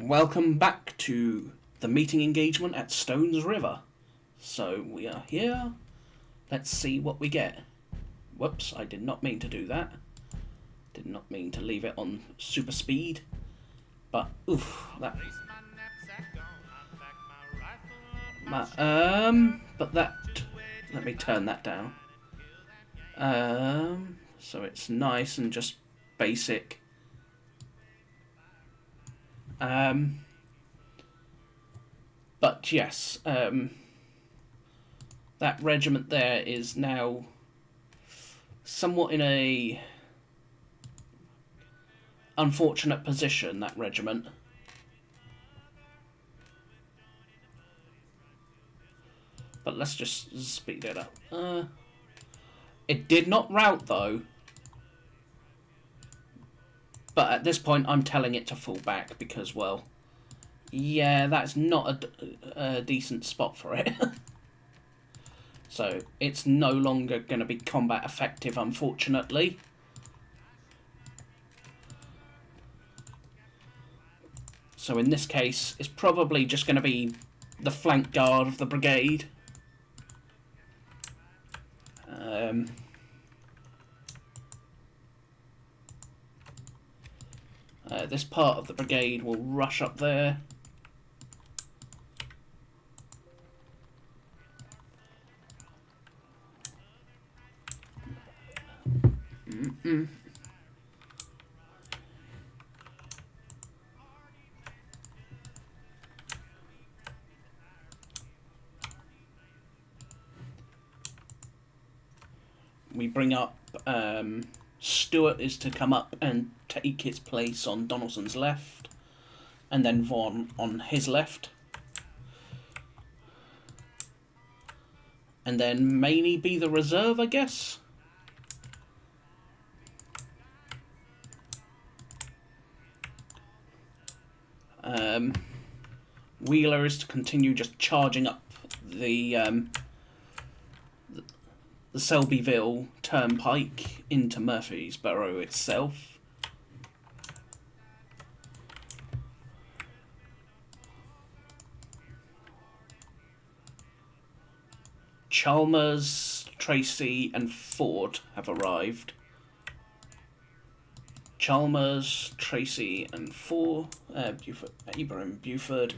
Welcome back to the meeting engagement at Stones River. So we are here. Let's see what we get. Whoops, I did not mean to do that. Did not mean to leave it on super speed. But oof, that. But that. Let me turn that down. So it's nice and just basic. But yes, that regiment there is now somewhat in a unfortunate position, that regiment. But let's just speed it up. It did not rout though. But at this point I'm telling it to fall back because, well, yeah, that's not a decent spot for it. So it's no longer going to be combat effective, unfortunately. So in this case, it's probably just going to be the flank guard of the brigade. This part of the brigade will rush up there. We bring up Stewart is to come up and take his place on Donaldson's left, and then Vaughan on his left, and then Maney be the reserve, I guess. Wheeler is to continue just charging up the Selbyville Turnpike into Murfreesboro itself. Chalmers, Tracy and Ford have arrived. Chalmers, Tracy and Ford, Abraham Buford.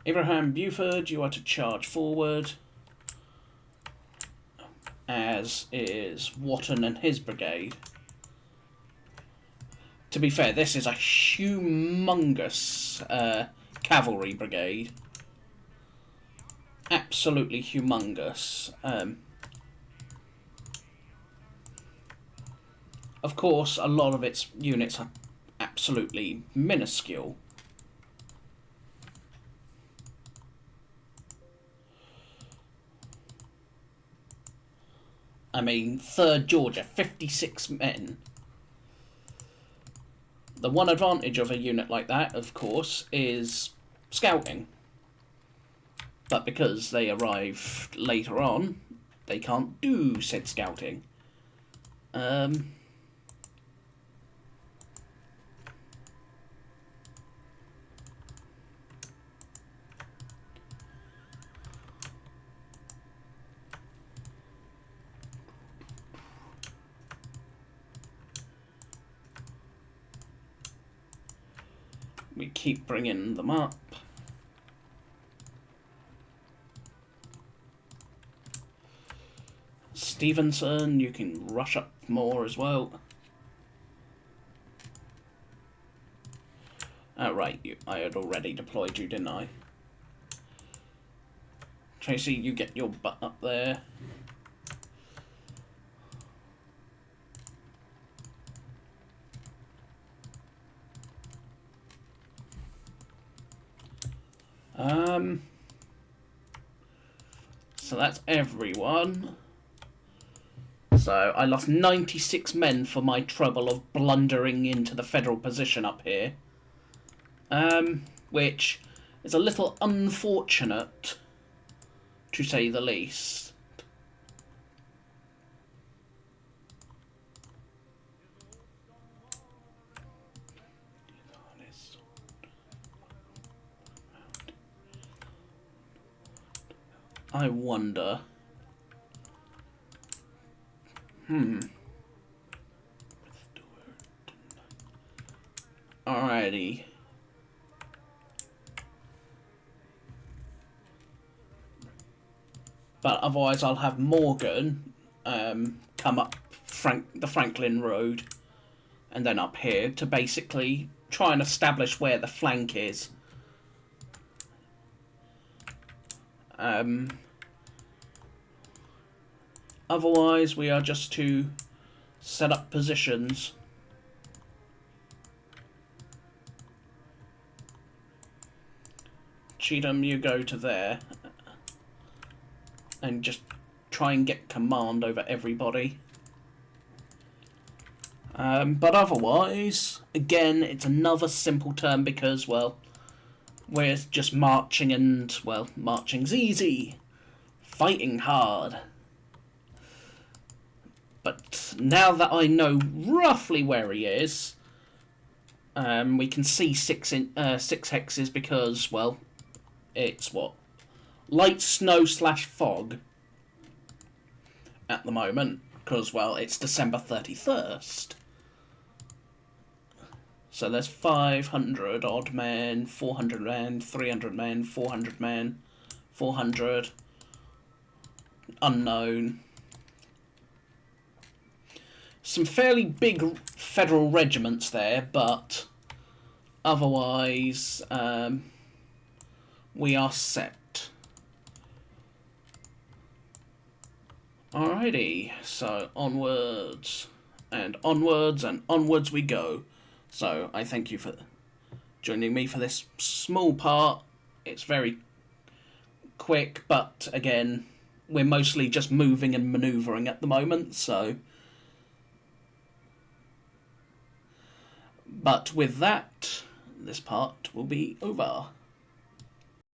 Abraham Buford, you are to charge forward, as is Wotton and his brigade. To be fair, this is a humongous cavalry brigade. Absolutely humongous. Of course, a lot of its units are absolutely minuscule. I mean, 3rd Georgia, 56 men. The one advantage of a unit like that, of course, is scouting. But because they arrived later on, they can't do said scouting. We keep bringing them up. Stevenson, you can rush up more as well. Oh, right, I had already deployed you, didn't I? Tracy, you get your butt up there. So that's everyone. So I lost 96 men for my trouble of blundering into the federal position up here. Which is a little unfortunate, to say the least. I wonder. Alrighty. But otherwise I'll have Morgan come up the Franklin Road and then up here to basically try and establish where the flank is. Otherwise we are just to set up positions. Cheatham, you go to there and just try and get command over everybody. But otherwise, again, it's another simple turn because, well, we're just marching and, well, marching's easy. Fighting hard. But now that I know roughly where he is, we can see six hexes because, well, it's what? Light snow / fog at the moment because, well, it's December 31st. So there's 500 odd men, 400 men, 300 men, 400 men, 400, unknown. Some fairly big federal regiments there, but otherwise we are set. Alrighty, so onwards and onwards and onwards we go. So I thank you for joining me for this small part. It's very quick, but again, we're mostly just moving and manoeuvring at the moment, so... But with that, this part will be over.